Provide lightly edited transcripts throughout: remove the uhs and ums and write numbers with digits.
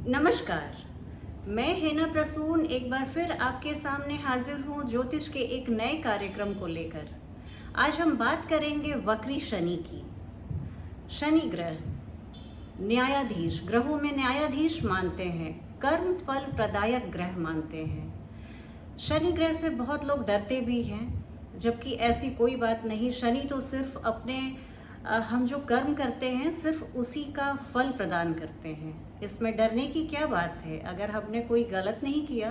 नमस्कार। मैं हेना प्रसून एक बार फिर आपके सामने हाजिर हूँ ज्योतिष के एक नए कार्यक्रम को लेकर। आज हम बात करेंगे वक्री शनि की। शनि ग्रह न्यायाधीश, ग्रहों में न्यायाधीश मानते हैं, कर्म फल प्रदायक ग्रह मानते हैं। शनि ग्रह से बहुत लोग डरते भी हैं, जबकि ऐसी कोई बात नहीं। शनि तो सिर्फ अपने हम जो कर्म करते हैं सिर्फ उसी का फल प्रदान करते हैं। इसमें डरने की क्या बात है? अगर हमने कोई गलत नहीं किया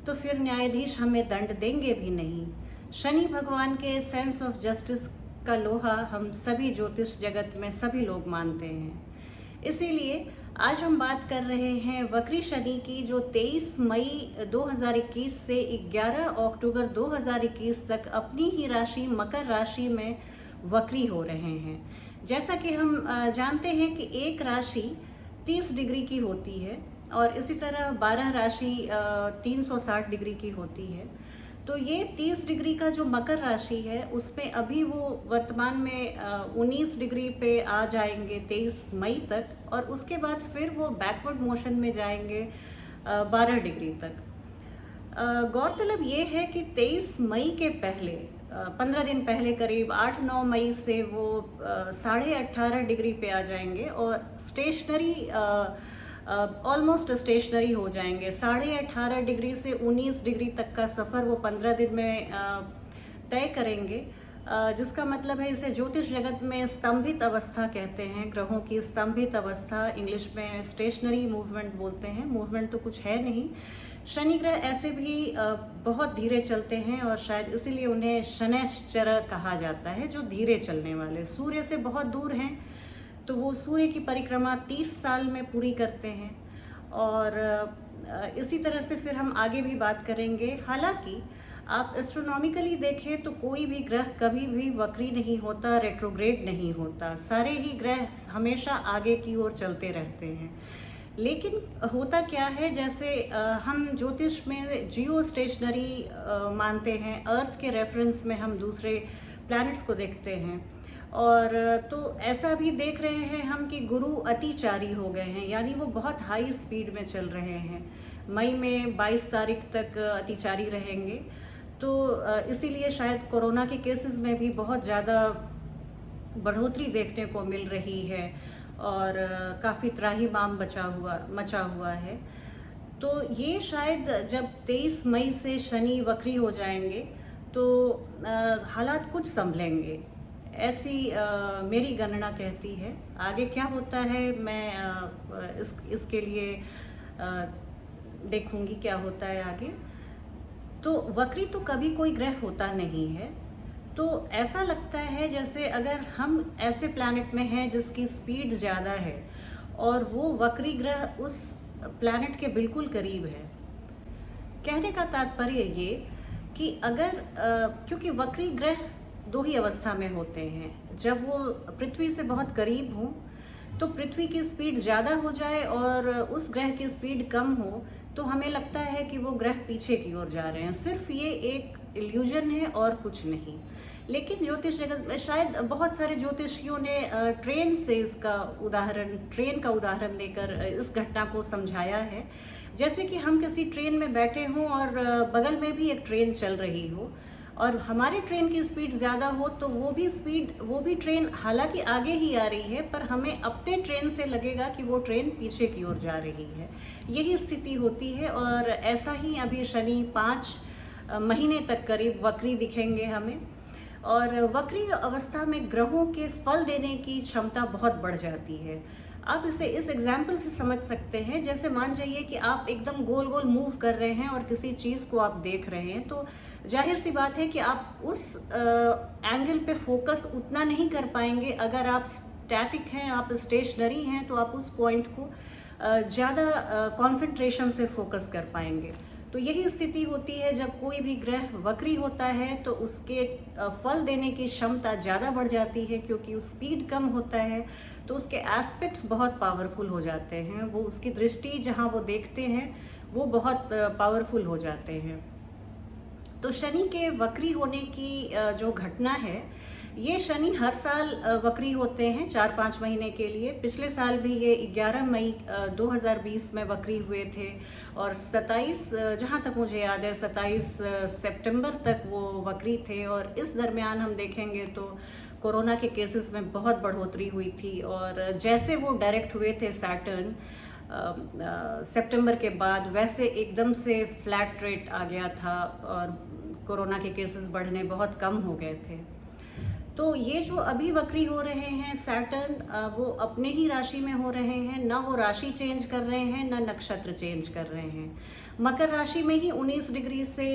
तो फिर न्यायाधीश हमें दंड देंगे भी नहीं। शनि भगवान के सेंस ऑफ जस्टिस का लोहा हम सभी ज्योतिष जगत में सभी लोग मानते हैं। इसीलिए आज हम बात कर रहे हैं वक्री शनि की, जो 23 मई 2021 से 11 अक्टूबर 2021 तक अपनी ही राशि मकर राशि में वक्री हो रहे हैं। जैसा कि हम जानते हैं कि एक राशि 30 डिग्री की होती है और इसी तरह 12 राशि 360 डिग्री की होती है। तो ये 30 डिग्री का जो मकर राशि है उसमें अभी वो वर्तमान में 19 डिग्री पे आ जाएंगे 23 मई तक, और उसके बाद फिर वो बैकवर्ड मोशन में जाएंगे 12 डिग्री तक। गौरतलब ये है कि 23 मई के पहले 15 दिन पहले करीब 8-9 मई से वो 18.5 डिग्री पे आ जाएंगे और स्टेशनरी ऑलमोस्ट स्टेशनरी हो जाएंगे। 18.5 डिग्री से 19 डिग्री तक का सफ़र वो 15 दिन में तय करेंगे, जिसका मतलब है इसे ज्योतिष जगत में स्तंभित अवस्था कहते हैं। ग्रहों की स्तंभित अवस्था, इंग्लिश में स्टेशनरी मूवमेंट बोलते हैं। मूवमेंट तो कुछ है नहीं। शनि ग्रह ऐसे भी बहुत धीरे चलते हैं और शायद इसीलिए उन्हें शनैश्चर कहा जाता है, जो धीरे चलने वाले। सूर्य से बहुत दूर हैं तो वो सूर्य की परिक्रमा 30 साल में पूरी करते हैं। और इसी तरह से फिर हम आगे भी बात करेंगे। हालांकि आप एस्ट्रोनॉमिकली देखें तो कोई भी ग्रह कभी भी वक्री नहीं होता, रेट्रोग्रेड नहीं होता। सारे ही ग्रह हमेशा आगे की ओर चलते रहते हैं। लेकिन होता क्या है, जैसे हम ज्योतिष में जियो स्टेशनरी मानते हैं। अर्थ के रेफरेंस में हम दूसरे प्लैनेट्स को देखते हैं, और तो ऐसा भी देख रहे हैं हम कि गुरु अतिचारी हो गए हैं, यानी वो बहुत हाई स्पीड में चल रहे हैं। मई में 22 तारीख तक अतिचारी रहेंगे। तो इसीलिए शायद कोरोना के केसेस में भी बहुत ज़्यादा बढ़ोतरी देखने को मिल रही है और काफ़ी त्राहिमाम मचा हुआ है। तो ये शायद जब 23 मई से शनि वक्री हो जाएंगे तो हालात कुछ संभलेंगे, ऐसी मेरी गणना कहती है। आगे क्या होता है मैं इसके लिए देखूंगी क्या होता है आगे। तो वक्री तो कभी कोई ग्रह होता नहीं है। तो ऐसा लगता है जैसे अगर हम ऐसे प्लैनेट में हैं जिसकी स्पीड ज़्यादा है और वो वक्री ग्रह उस प्लैनेट के बिल्कुल करीब है। कहने का तात्पर्य ये कि अगर क्योंकि वक्री ग्रह दो ही अवस्था में होते हैं। जब वो पृथ्वी से बहुत करीब हों तो पृथ्वी की स्पीड ज़्यादा हो जाए और उस ग्रह की स्पीड कम हो तो हमें लगता है कि वो ग्रह पीछे की ओर जा रहे हैं। सिर्फ ये एक इल्यूजन है और कुछ नहीं। लेकिन ज्योतिष जगत में शायद बहुत सारे ज्योतिषियों ने ट्रेन का उदाहरण देकर इस घटना को समझाया है। जैसे कि हम किसी ट्रेन में बैठे हों और बगल में भी एक ट्रेन चल रही हो और हमारी ट्रेन की स्पीड ज़्यादा हो तो वो भी ट्रेन हालांकि आगे ही आ रही है, पर हमें अपने ट्रेन से लगेगा कि वो ट्रेन पीछे की ओर जा रही है। यही स्थिति होती है और ऐसा ही अभी शनि 5 महीने तक करीब वक्री दिखेंगे हमें। और वक्री अवस्था में ग्रहों के फल देने की क्षमता बहुत बढ़ जाती है। आप इसे इस एग्जाम्पल से समझ सकते हैं। जैसे मान जाइए कि आप एकदम गोल गोल मूव कर रहे हैं और किसी चीज़ को आप देख रहे हैं, तो जाहिर सी बात है कि आप उस एंगल पे फोकस उतना नहीं कर पाएंगे। अगर आप स्टैटिक हैं, आप स्टेशनरी हैं, तो आप उस पॉइंट को ज़्यादा कंसंट्रेशन से फोकस कर पाएंगे। तो यही स्थिति होती है जब कोई भी ग्रह वक्री होता है तो उसके फल देने की क्षमता ज़्यादा बढ़ जाती है, क्योंकि उस स्पीड कम होता है तो उसके एस्पेक्ट्स बहुत पावरफुल हो जाते हैं। वो उसकी दृष्टि जहाँ वो देखते हैं वो बहुत पावरफुल हो जाते हैं। तो शनि के वक्री होने की जो घटना है ये शनि हर साल वक्री होते हैं 4-5 महीने के लिए। पिछले साल भी ये 11 मई 2020 में वक्री हुए थे और 27 जहाँ तक मुझे याद है 27 सितंबर तक वो वक्री थे। और इस दरमियान हम देखेंगे तो कोरोना के केसेस में बहुत बढ़ोतरी हुई थी और जैसे वो डायरेक्ट हुए थे सैटर्न सितंबर के बाद, वैसे एकदम से फ्लैट रेट आ गया था और कोरोना के केसेस बढ़ने बहुत कम हो गए थे। तो ये जो अभी वक्री हो रहे हैं सैटर्न, वो अपने ही राशि में हो रहे हैं, ना वो राशि चेंज कर रहे हैं ना नक्षत्र चेंज कर रहे हैं। मकर राशि में ही 19 डिग्री से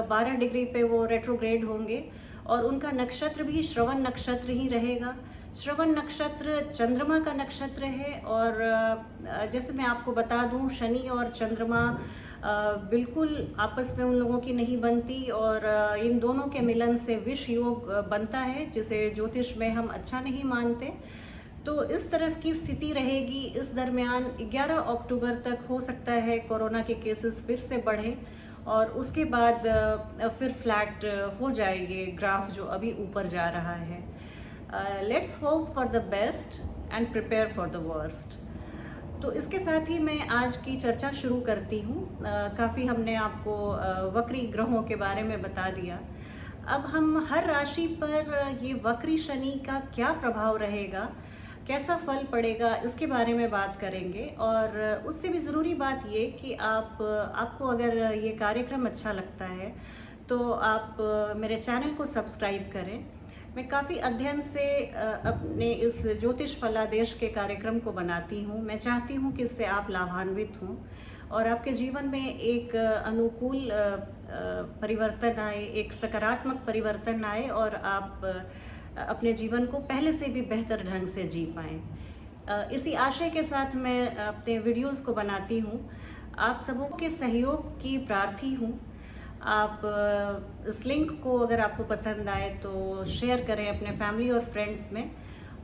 12 डिग्री पे वो रेट्रोग्रेड होंगे और उनका नक्षत्र भी श्रवण नक्षत्र ही रहेगा। श्रवण नक्षत्र चंद्रमा का नक्षत्र है और जैसे मैं आपको बता दूं, शनि और चंद्रमा बिल्कुल आपस में उन लोगों की नहीं बनती और इन दोनों के मिलन से विष योग बनता है, जिसे ज्योतिष में हम अच्छा नहीं मानते। तो इस तरह की स्थिति रहेगी। इस दरमियान 11 अक्टूबर तक हो सकता है कोरोना के केसेस फिर से बढ़ें और उसके बाद फिर फ्लैट हो जाएंगे ग्राफ जो अभी ऊपर जा रहा है। Let's hope for the best and prepare for the worst. तो इसके साथ ही मैं आज की चर्चा शुरू करती हूँ। काफ़ी हमने आपको वक्री ग्रहों के बारे में बता दिया। अब हम हर राशि पर ये वक्री शनि का क्या प्रभाव रहेगा, कैसा फल पड़ेगा, इसके बारे में बात करेंगे। और उससे भी ज़रूरी बात ये कि आपको अगर ये कार्यक्रम अच्छा लगता है तो आप मेरे चैनल को सब्सक्राइब करें। मैं काफ़ी अध्ययन से अपने इस ज्योतिष फलादेश के कार्यक्रम को बनाती हूँ। मैं चाहती हूँ कि इससे आप लाभान्वित हों और आपके जीवन में एक अनुकूल परिवर्तन आए, एक सकारात्मक परिवर्तन आए और आप अपने जीवन को पहले से भी बेहतर ढंग से जी पाएँ। इसी आशय के साथ मैं अपने वीडियोज़ को बनाती हूँ। आप सबों के सहयोग की प्रार्थी हूँ। आप इस लिंक को अगर आपको पसंद आए तो शेयर करें अपने फैमिली और फ्रेंड्स में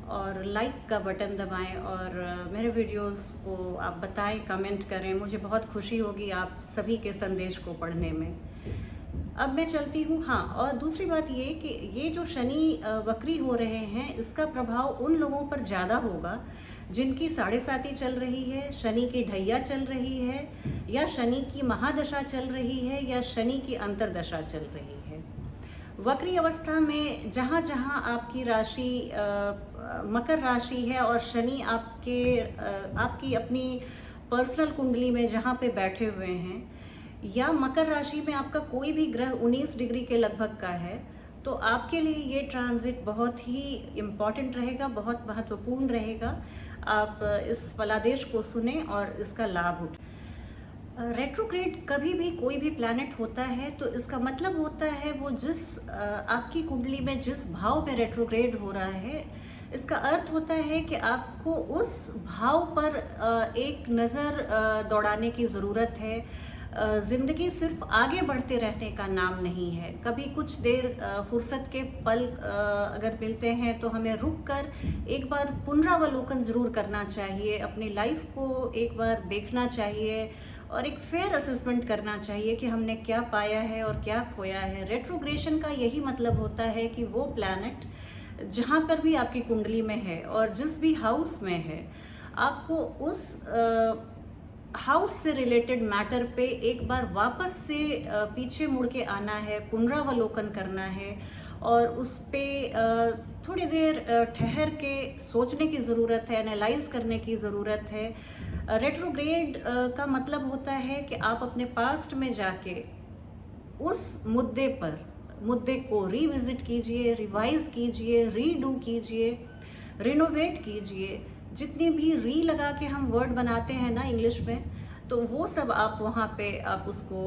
और लाइक का बटन दबाएं और मेरे वीडियोस को आप बताएं, कमेंट करें। मुझे बहुत खुशी होगी आप सभी के संदेश को पढ़ने में। अब मैं चलती हूँ। हाँ, और दूसरी बात ये कि ये जो शनि वक्री हो रहे हैं, इसका प्रभाव उन लोगों पर ज़्यादा होगा जिनकी 7.5 चल रही है, शनि की ढैया चल रही है या शनि की महादशा चल रही है या शनि की अंतरदशा चल रही है। वक्री अवस्था में जहाँ जहाँ आपकी राशि मकर राशि है और शनि आपकी अपनी पर्सनल कुंडली में जहाँ पे बैठे हुए हैं, या मकर राशि में आपका कोई भी ग्रह 19 डिग्री के लगभग का है, तो आपके लिए ये ट्रांजिट बहुत ही इम्पॉर्टेंट रहेगा, बहुत महत्वपूर्ण रहेगा। आप इस फलादेश को सुने और इसका लाभ उठाएं। रेट्रोग्रेड कभी भी कोई भी प्लैनेट होता है तो इसका मतलब होता है वो जिस आपकी कुंडली में जिस भाव में रेट्रोग्रेड हो रहा है, इसका अर्थ होता है कि आपको उस भाव पर एक नज़र दौड़ाने की ज़रूरत है। ज़िंदगी सिर्फ आगे बढ़ते रहने का नाम नहीं है। कभी कुछ देर फुर्सत के पल अगर मिलते हैं तो हमें रुक कर एक बार पुनरावलोकन ज़रूर करना चाहिए, अपनी लाइफ को एक बार देखना चाहिए और एक फेयर असेसमेंट करना चाहिए कि हमने क्या पाया है और क्या खोया है। रेट्रोग्रेशन का यही मतलब होता है कि वो प्लैनेट जहाँ पर भी आपकी कुंडली में है और जिस भी हाउस में है, आपको उस हाउस से रिलेटेड मैटर पे एक बार वापस से पीछे मुड़ के आना है, पुनरावलोकन करना है और उस पे थोड़ी देर ठहर के सोचने की ज़रूरत है, एनालाइज करने की ज़रूरत है। रेट्रोग्रेड का मतलब होता है कि आप अपने पास्ट में जाके उस मुद्दे को रिविजिट कीजिए, रिवाइज कीजिए, रीडू कीजिए, रिनोवेट कीजिए। जितनी भी री लगा के हम वर्ड बनाते हैं ना इंग्लिश में, तो वो सब आप वहाँ पे आप उसको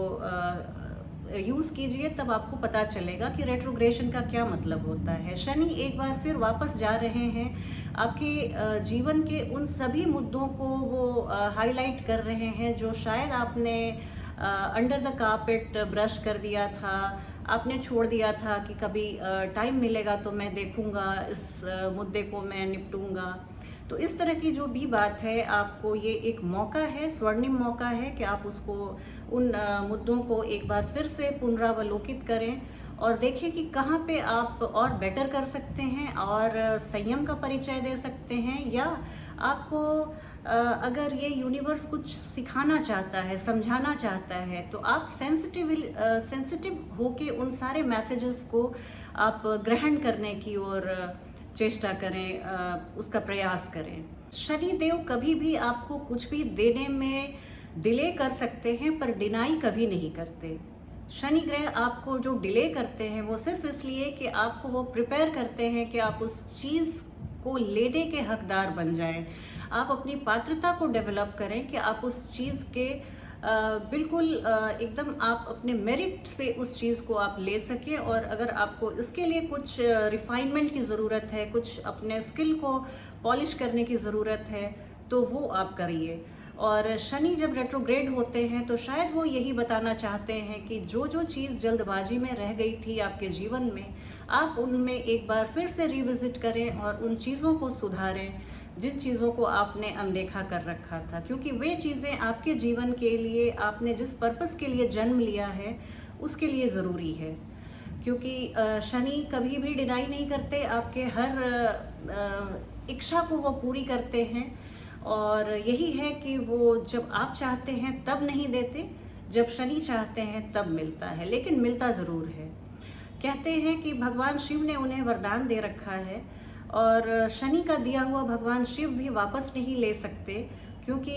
यूज़ कीजिए, तब आपको पता चलेगा कि रेट्रोग्रेशन का क्या मतलब होता है। शनि एक बार फिर वापस जा रहे हैं, आपके जीवन के उन सभी मुद्दों को वो हाईलाइट कर रहे हैं जो शायद आपने अंडर द कारपेट ब्रश कर दिया था, आपने छोड़ दिया था कि कभी टाइम मिलेगा तो मैं देखूंगा, इस मुद्दे को मैं निपटूंगा। तो इस तरह की जो भी बात है, आपको ये एक मौका है, स्वर्णिम मौका है कि आप उसको उन मुद्दों को एक बार फिर से पुनरावलोकित करें और देखें कि कहाँ पे आप और बेटर कर सकते हैं और संयम का परिचय दे सकते हैं, या आपको अगर ये यूनिवर्स कुछ सिखाना चाहता है, समझाना चाहता है, तो आप सेंसिटिव होके उन सारे मैसेजेस को आप ग्रहण करने की ओर चेष्टा करें, उसका प्रयास करें। शनि देव कभी भी आपको कुछ भी देने में डिले कर सकते हैं, पर डिनाई कभी नहीं करते। शनि ग्रह आपको जो डिले करते हैं वो सिर्फ इसलिए कि आपको वो प्रिपेयर करते हैं कि आप उस चीज़ को लेने के हकदार बन जाएं। आप अपनी पात्रता को डेवलप करें कि आप उस चीज़ के बिल्कुल एकदम आप अपने मेरिट से उस चीज़ को आप ले सकें। और अगर आपको इसके लिए कुछ रिफाइनमेंट की ज़रूरत है, कुछ अपने स्किल को पॉलिश करने की ज़रूरत है, तो वो आप करिए। और शनि जब रेट्रोग्रेड होते हैं तो शायद वो यही बताना चाहते हैं कि जो जो चीज़ जल्दबाजी में रह गई थी आपके जीवन में, आप उनमें एक बार फिर से रिविजिट करें और उन चीज़ों को सुधारें जिन चीज़ों को आपने अनदेखा कर रखा था, क्योंकि वे चीज़ें आपके जीवन के लिए, आपने जिस पर्पस के लिए जन्म लिया है उसके लिए ज़रूरी है। क्योंकि शनि कभी भी डिनाई नहीं करते, आपके हर इच्छा को वो पूरी करते हैं। और यही है कि वो जब आप चाहते हैं तब नहीं देते, जब शनि चाहते हैं तब मिलता है, लेकिन मिलता ज़रूर है। कहते हैं कि भगवान शिव ने उन्हें वरदान दे रखा है और शनि का दिया हुआ भगवान शिव भी वापस नहीं ले सकते, क्योंकि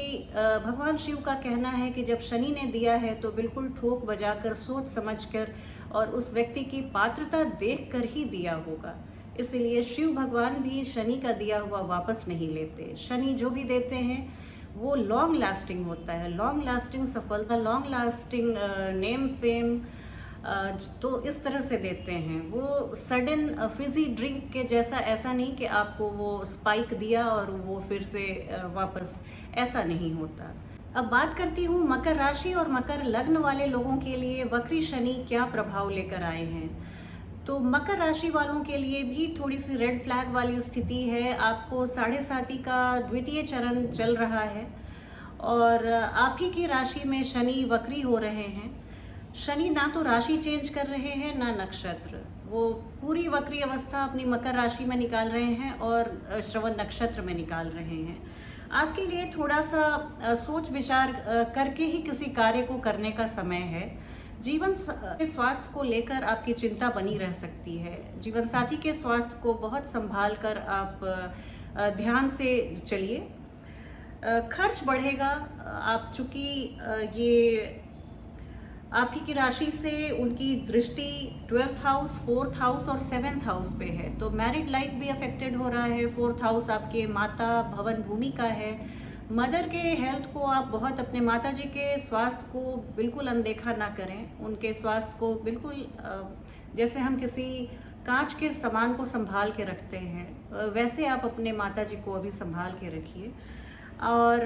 भगवान शिव का कहना है कि जब शनि ने दिया है तो बिल्कुल ठोक बजाकर, सोच समझकर और उस व्यक्ति की पात्रता देखकर ही दिया होगा। इसलिए शिव भगवान भी शनि का दिया हुआ वापस नहीं लेते। शनि जो भी देते हैं वो लॉन्ग लास्टिंग होता है, लॉन्ग लास्टिंग सफलता, लॉन्ग लास्टिंग नेम फेम, तो इस तरह से देते हैं। वो सडन फिजी ड्रिंक के जैसा ऐसा नहीं कि आपको वो स्पाइक दिया और वो फिर से वापस, ऐसा नहीं होता। अब बात करती हूँ मकर राशि और मकर लग्न वाले लोगों के लिए वक्री शनि क्या प्रभाव लेकर आए हैं। तो मकर राशि वालों के लिए भी थोड़ी सी रेड फ्लैग वाली स्थिति है। आपको 7.5 का द्वितीय चरण चल रहा है और आप ही की राशि में शनि वक्री हो रहे हैं। शनि ना तो राशि चेंज कर रहे हैं ना नक्षत्र, वो पूरी वक्री अवस्था अपनी मकर राशि में निकाल रहे हैं और श्रवण नक्षत्र में निकाल रहे हैं। आपके लिए थोड़ा सा सोच विचार करके ही किसी कार्य को करने का समय है। जीवन के स्वास्थ्य को लेकर आपकी चिंता बनी रह सकती है। जीवन साथी के स्वास्थ्य को बहुत संभाल कर आप ध्यान से चलिए। खर्च बढ़ेगा। आप चूंकि ये आप ही की राशि से उनकी दृष्टि 12th हाउस, 4th हाउस और 7th हाउस पे है, तो मैरिड लाइफ भी अफेक्टेड हो रहा है। 4th हाउस आपके माता भवन भूमि का है। मदर के हेल्थ को आप बहुत, अपने माता जी के स्वास्थ्य को बिल्कुल अनदेखा ना करें। उनके स्वास्थ्य को बिल्कुल जैसे हम किसी कांच के सामान को संभाल के रखते हैं, वैसे आप अपने माता जी को अभी संभाल के रखिए। और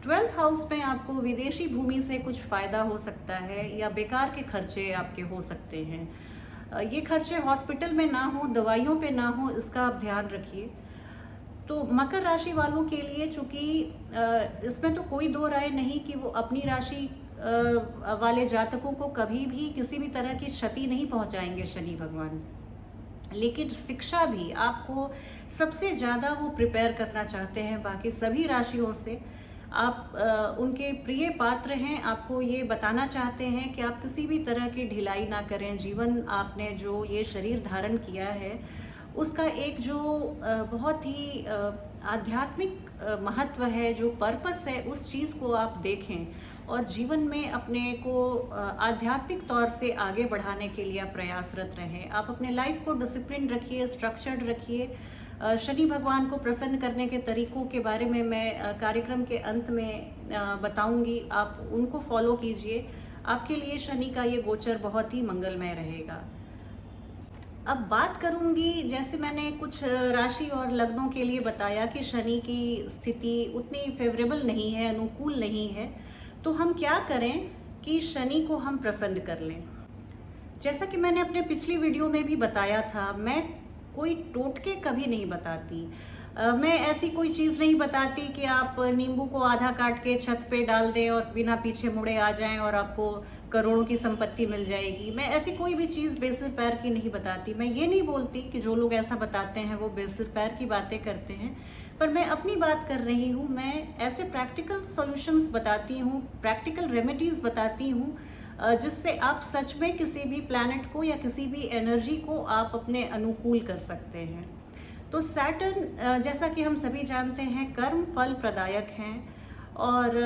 12th हाउस में आपको विदेशी भूमि से कुछ फ़ायदा हो सकता है या बेकार के खर्चे आपके हो सकते हैं। ये खर्चे हॉस्पिटल में ना हो, दवाइयों पे ना हो, इसका आप ध्यान रखिए। तो मकर राशि वालों के लिए चूंकि इसमें तो कोई दो राय नहीं कि वो अपनी राशि वाले जातकों को कभी भी किसी भी तरह की क्षति नहीं पहुंचाएंगे शनि भगवान, लेकिन शिक्षा भी आपको सबसे ज़्यादा वो प्रिपेयर करना चाहते हैं बाकी सभी राशियों से। आप उनके प्रिय पात्र हैं। आपको ये बताना चाहते हैं कि आप किसी भी तरह की ढिलाई ना करें। जीवन आपने जो ये शरीर धारण किया है उसका एक जो बहुत ही आध्यात्मिक महत्व है, जो पर्पस है, उस चीज़ को आप देखें और जीवन में अपने को आध्यात्मिक तौर से आगे बढ़ाने के लिए आप प्रयासरत रहें। आप अपने लाइफ को डिसिप्लिन रखिए, स्ट्रक्चर्ड रखिए। शनि भगवान को प्रसन्न करने के तरीकों के बारे में मैं कार्यक्रम के अंत में बताऊंगी, आप उनको फॉलो कीजिए। आपके लिए शनि का ये गोचर बहुत ही मंगलमय रहेगा। अब बात करूंगी, जैसे मैंने कुछ राशि और लग्नों के लिए बताया कि शनि की स्थिति उतनी फेवरेबल नहीं है, अनुकूल नहीं है, तो हम क्या करें कि शनि को हम प्रसन्न कर लें। जैसा कि मैंने अपने पिछली वीडियो में भी बताया था, मैं कोई टोटके कभी नहीं बताती। मैं ऐसी कोई चीज़ नहीं बताती कि आप नींबू को आधा काट के छत पे डाल दें और बिना पीछे मुड़े आ जाएं और आपको करोड़ों की संपत्ति मिल जाएगी। मैं ऐसी कोई भी चीज़ बेसिर पैर की नहीं बताती। मैं ये नहीं बोलती कि जो लोग ऐसा बताते हैं वो बेसिर पैर की बातें करते हैं, पर मैं अपनी बात कर रही हूँ। मैं ऐसे प्रैक्टिकल सॉल्यूशंस बताती हूँ, प्रैक्टिकल रेमेडीज़ बताती हूँ, जिससे आप सच में किसी भी प्लैनेट को या किसी भी एनर्जी को आप अपने अनुकूल कर सकते हैं। तो सैटर्न, जैसा कि हम सभी जानते हैं, कर्म फल प्रदायक हैं और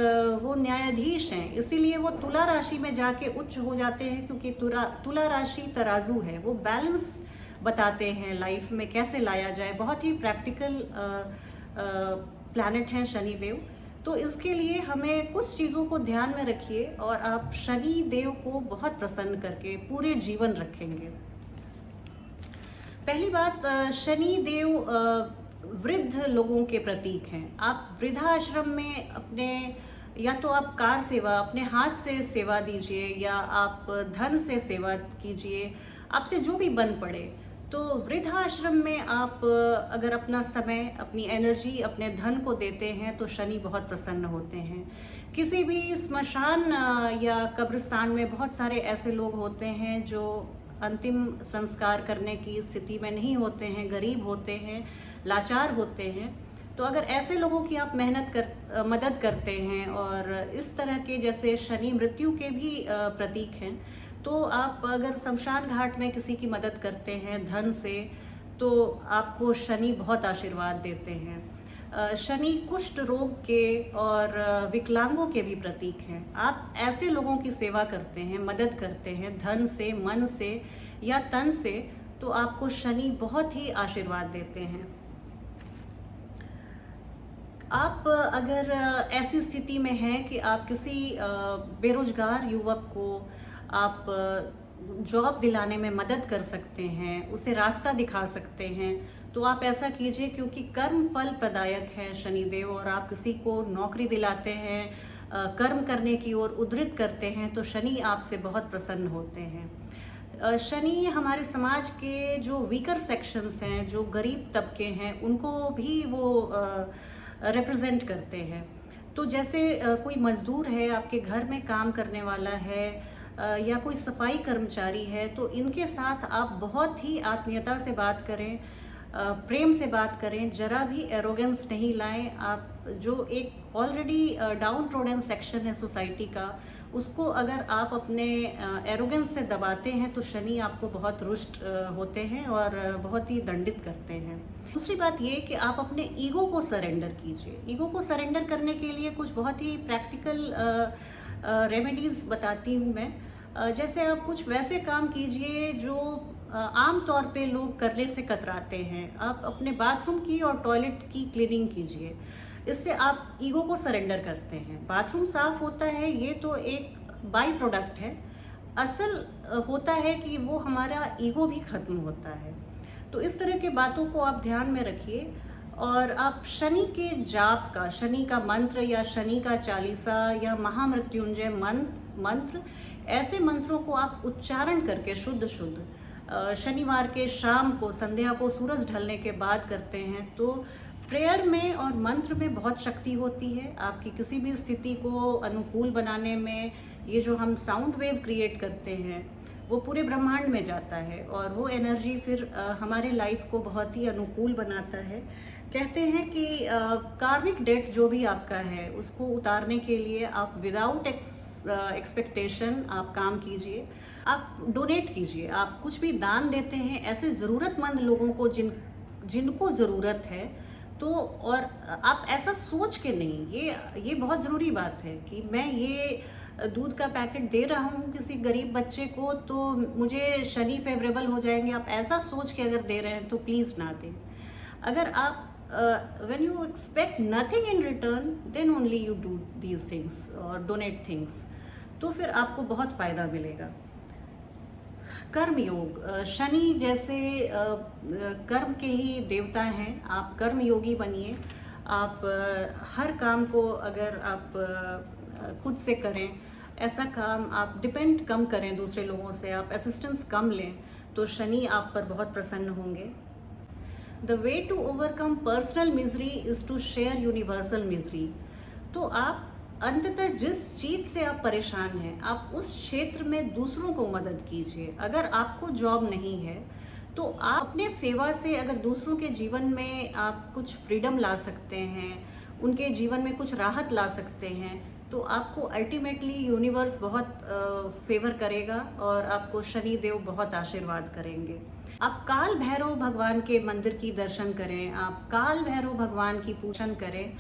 वो न्यायाधीश हैं, इसीलिए वो तुला राशि में जाके उच्च हो जाते हैं, क्योंकि तुला राशि तराजू है। वो बैलेंस बताते हैं लाइफ में कैसे लाया जाए। बहुत ही प्रैक्टिकल प्लैनेट हैं शनिदेव। तो इसके लिए हमें कुछ चीज़ों को ध्यान में रखिए और आप शनि देव को बहुत प्रसन्न करके पूरे जीवन रखेंगे। पहली बात, शनि देव वृद्ध लोगों के प्रतीक हैं। आप वृद्धाश्रम में अपने, या तो आप कार सेवा अपने हाथ से सेवा दीजिए या आप धन से सेवा कीजिए, आपसे जो भी बन पड़े। तो वृद्धाश्रम में आप अगर अपना समय, अपनी एनर्जी, अपने धन को देते हैं तो शनि बहुत प्रसन्न होते हैं। किसी भी स्मशान या कब्रिस्तान में बहुत सारे ऐसे लोग होते हैं जो अंतिम संस्कार करने की स्थिति में नहीं होते हैं, गरीब होते हैं, लाचार होते हैं। तो अगर ऐसे लोगों की आप मदद करते हैं, और इस तरह के, जैसे शनि मृत्यु के भी प्रतीक हैं, तो आप अगर शमशान घाट में किसी की मदद करते हैं धन से, तो आपको शनि बहुत आशीर्वाद देते हैं। शनि कुष्ठ रोग के और विकलांगों के भी प्रतीक हैं। आप ऐसे लोगों की सेवा करते हैं, मदद करते हैं धन से, मन से या तन से, तो आपको शनि बहुत ही आशीर्वाद देते हैं। आप अगर ऐसी स्थिति में हैं कि आप किसी बेरोजगार युवक को आप जॉब दिलाने में मदद कर सकते हैं, उसे रास्ता दिखा सकते हैं, तो आप ऐसा कीजिए, क्योंकि कर्म फल प्रदायक है शनिदेव। और आप किसी को नौकरी दिलाते हैं, कर्म करने की ओर उद्धृत करते हैं, तो शनि आपसे बहुत प्रसन्न होते हैं। शनि हमारे समाज के जो वीकर सेक्शंस हैं, जो गरीब तबके हैं, उनको भी वो रिप्रेजेंट करते हैं। तो जैसे कोई मजदूर है, आपके घर में काम करने वाला है, या कोई सफाई कर्मचारी है, तो इनके साथ आप बहुत ही आत्मीयता से बात करें, प्रेम से बात करें, जरा भी एरोगेंस नहीं लाएं। आप जो एक ऑलरेडी डाउन ट्रोडन सेक्शन है सोसाइटी का, उसको अगर आप अपने एरोगेंस से दबाते हैं तो शनि आपको बहुत रुष्ट होते हैं और बहुत ही दंडित करते हैं। दूसरी बात ये कि आप अपने ईगो को सरेंडर कीजिए। ईगो को सरेंडर करने के लिए कुछ बहुत ही प्रैक्टिकल रेमेडीज़ बताती हूँ मैं। जैसे आप कुछ वैसे काम कीजिए जो आम तौर पे लोग करने से कतराते हैं। आप अपने बाथरूम की और टॉयलेट की क्लीनिंग कीजिए, इससे आप ईगो को सरेंडर करते हैं। बाथरूम साफ होता है, ये तो एक बाई प्रोडक्ट है। असल होता है कि वो हमारा ईगो भी खत्म होता है। तो इस तरह के बातों को आप ध्यान में रखिए। और आप शनि के जाप का, शनि का मंत्र या शनि का चालीसा या महामृत्युंजय मंत्र, ऐसे मंत्रों को आप उच्चारण करके शुद्ध शनिवार के शाम को, संध्या को, सूरज ढलने के बाद करते हैं, तो प्रेयर में और मंत्र में बहुत शक्ति होती है। आपकी किसी भी स्थिति को अनुकूल बनाने में ये जो हम साउंड वेव क्रिएट करते हैं, वो पूरे ब्रह्मांड में जाता है और वो एनर्जी फिर हमारे लाइफ को बहुत ही अनुकूल बनाता है। कहते हैं कि कार्मिक डेट जो भी आपका है, उसको उतारने के लिए आप विदाउट एक्सपेक्टेशन आप काम कीजिए, आप डोनेट कीजिए, आप कुछ भी दान देते हैं ऐसे ज़रूरतमंद लोगों को जिनको ज़रूरत है। तो और आप ऐसा सोच के नहीं, ये बहुत ज़रूरी बात है कि मैं ये दूध का पैकेट दे रहा हूँ किसी गरीब बच्चे को तो मुझे शनि फेवरेबल हो जाएंगे। आप ऐसा सोच के अगर दे रहे हैं तो प्लीज़ ना दें। अगर आप when you expect nothing in return, then only you do these things or donate things, तो फिर आपको बहुत फ़ायदा मिलेगा। कर्म योग, शनि जैसे कर्म के ही देवता हैं। आप कर्म योगी बनिए। आप हर काम को अगर आप खुद से करें, ऐसा काम आप डिपेंड कम करें दूसरे लोगों से, आप असिस्टेंस कम लें, तो शनि आप पर बहुत प्रसन्न होंगे। The way to overcome personal misery is to share universal misery. तो आप अंततः जिस चीज़ से आप परेशान हैं, आप उस क्षेत्र में दूसरों को मदद कीजिए। अगर आपको जॉब नहीं है तो आप अपने सेवा से अगर दूसरों के जीवन में आप कुछ फ्रीडम ला सकते हैं, उनके जीवन में कुछ राहत ला सकते हैं, तो आपको अल्टीमेटली यूनिवर्स बहुत फेवर करेगा और आपको शनि देव बहुत आशीर्वाद करेंगे। आप काल भैरव भगवान के मंदिर की दर्शन करें, आप काल भैरव भगवान की पूजन करें,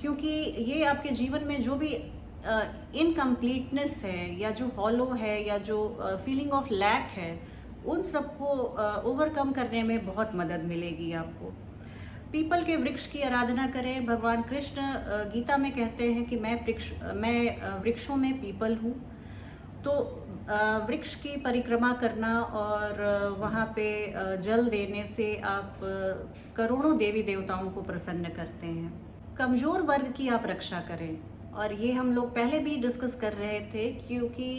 क्योंकि ये आपके जीवन में जो भी इनकम्प्लीटनेस है या जो हॉलो है या जो फीलिंग ऑफ लैक है, उन सबको ओवरकम करने में बहुत मदद मिलेगी आपको। पीपल के वृक्ष की आराधना करें। भगवान कृष्ण गीता में कहते हैं कि मैं वृक्षों में पीपल हूँ। तो वृक्ष की परिक्रमा करना और वहाँ पे जल देने से आप करोड़ों देवी देवताओं को प्रसन्न करते हैं। कमज़ोर वर्ग की आप रक्षा करें, और ये हम लोग पहले भी डिस्कस कर रहे थे, क्योंकि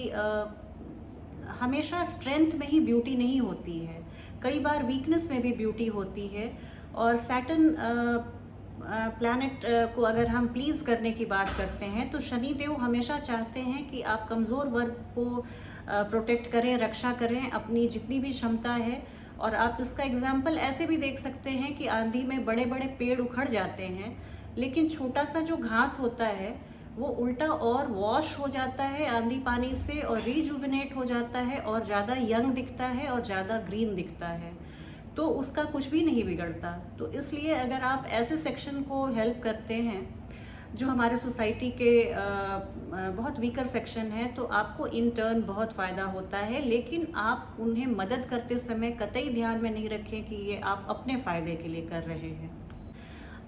हमेशा स्ट्रेंथ में ही ब्यूटी नहीं होती है, कई बार वीकनेस में भी ब्यूटी होती है। और सैटर्न प्लैनेट को अगर हम प्लीज़ करने की बात करते हैं तो शनि देव हमेशा चाहते हैं कि आप कमज़ोर वर्ग को प्रोटेक्ट करें, रक्षा करें अपनी जितनी भी क्षमता है। और आप इसका एग्जाम्पल ऐसे भी देख सकते हैं कि आंधी में बड़े बड़े पेड़ उखड़ जाते हैं, लेकिन छोटा सा जो घास होता है वो उल्टा और वॉश हो जाता है आंधी पानी से और रीजुविनेट हो जाता है और ज़्यादा यंग दिखता है और ज़्यादा ग्रीन दिखता है, तो उसका कुछ भी नहीं बिगड़ता। तो इसलिए अगर आप ऐसे सेक्शन को हेल्प करते हैं जो हमारे सोसाइटी के बहुत वीकर सेक्शन है, तो आपको इन टर्न बहुत फ़ायदा होता है। लेकिन आप उन्हें मदद करते समय कतई ध्यान में नहीं रखें कि ये आप अपने फ़ायदे के लिए कर रहे हैं।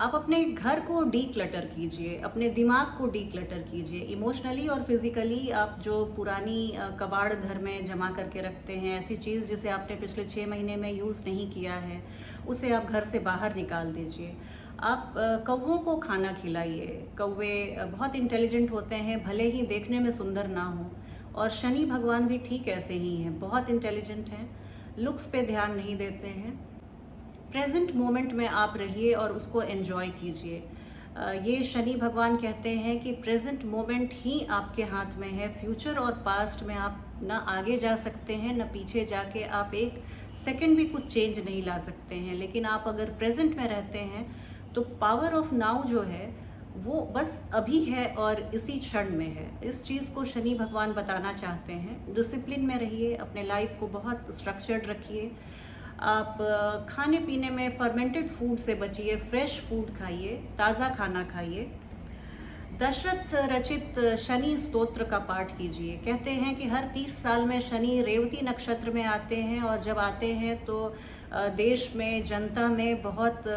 आप अपने घर को डी क्लटर कीजिए, अपने दिमाग को डी क्लटर कीजिए। इमोशनली और फिज़िकली आप जो पुरानी कबाड़ घर में जमा करके रखते हैं, ऐसी चीज़ जिसे आपने पिछले 6 महीने में यूज़ नहीं किया है, उसे आप घर से बाहर निकाल दीजिए। आप कौवों को खाना खिलाइए। कौवे बहुत इंटेलिजेंट होते हैं, भले ही देखने में सुंदर ना हो, और शनि भगवान भी ठीक ऐसे ही हैं, बहुत इंटेलिजेंट हैं, लुक्स पे ध्यान नहीं देते हैं। प्रेजेंट मोमेंट में आप रहिए और उसको एंजॉय कीजिए। ये शनि भगवान कहते हैं कि प्रेजेंट मोमेंट ही आपके हाथ में है। फ्यूचर और पास्ट में आप ना आगे जा सकते हैं, ना पीछे जाके आप एक सेकंड भी कुछ चेंज नहीं ला सकते हैं। लेकिन आप अगर प्रेजेंट में रहते हैं तो पावर ऑफ नाउ जो है वो बस अभी है और इसी क्षण में है। इस चीज़ को शनि भगवान बताना चाहते हैं। डिसिप्लिन में रहिए, अपने लाइफ को बहुत स्ट्रक्चर्ड रखिए। आप खाने पीने में फर्मेंटेड फूड से बचिए, फ्रेश फूड खाइए, ताज़ा खाना खाइए। दशरथ रचित शनि स्तोत्र का पाठ कीजिए। कहते हैं कि हर 30 साल में शनि रेवती नक्षत्र में आते हैं, और जब आते हैं तो देश में, जनता में बहुत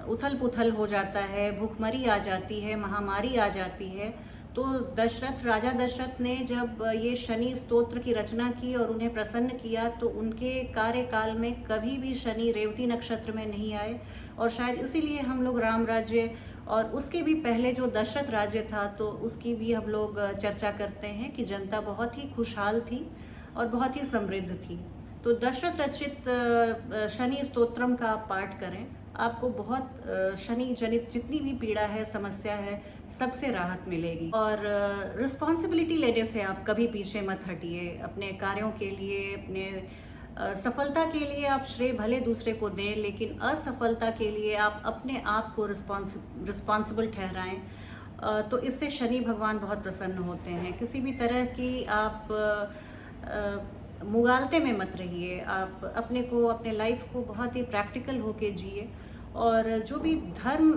उथल पुथल हो जाता है, भूखमरी आ जाती है, महामारी आ जाती है। तो राजा दशरथ ने जब ये शनि स्तोत्र की रचना की और उन्हें प्रसन्न किया, तो उनके कार्यकाल में कभी भी शनि रेवती नक्षत्र में नहीं आए। और शायद इसीलिए हम लोग राम राज्य और उसके भी पहले जो दशरथ राज्य था, तो उसकी भी हम लोग चर्चा करते हैं कि जनता बहुत ही खुशहाल थी और बहुत ही समृद्ध थी। तो दशरथ रचित शनि स्तोत्रम का पाठ करें, आपको बहुत शनि जनित जितनी भी पीड़ा है, समस्या है, सबसे राहत मिलेगी। और रिस्पॉन्सिबिलिटी लेने से आप कभी पीछे मत हटिए। अपने कार्यों के लिए, अपने सफलता के लिए आप श्रेय भले दूसरे को दें, लेकिन असफलता के लिए आप अपने आप को रिस्पॉन्सिबल ठहराएं। तो इससे शनि भगवान बहुत प्रसन्न होते हैं। किसी भी तरह की आप मुगालते में मत रहिए। आप अपने को, अपने लाइफ को बहुत ही प्रैक्टिकल होके जिए, और जो भी धर्म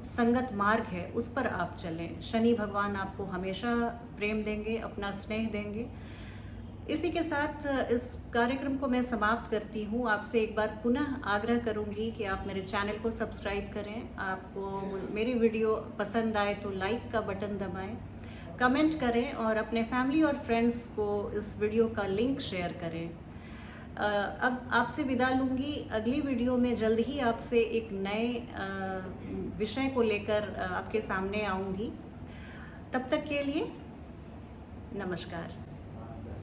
संगत मार्ग है उस पर आप चलें। शनि भगवान आपको हमेशा प्रेम देंगे, अपना स्नेह देंगे। इसी के साथ इस कार्यक्रम को मैं समाप्त करती हूँ। आपसे एक बार पुनः आग्रह करूँगी कि आप मेरे चैनल को सब्सक्राइब करें। आपको मेरी वीडियो पसंद आए तो लाइक का बटन दबाएं, कमेंट करें और अपने फैमिली और फ्रेंड्स को इस वीडियो का लिंक शेयर करें। अब आपसे विदा लूँगी। अगली वीडियो में जल्द ही आपसे एक नए विषय को लेकर आपके सामने आऊँगी। तब तक के लिए नमस्कार।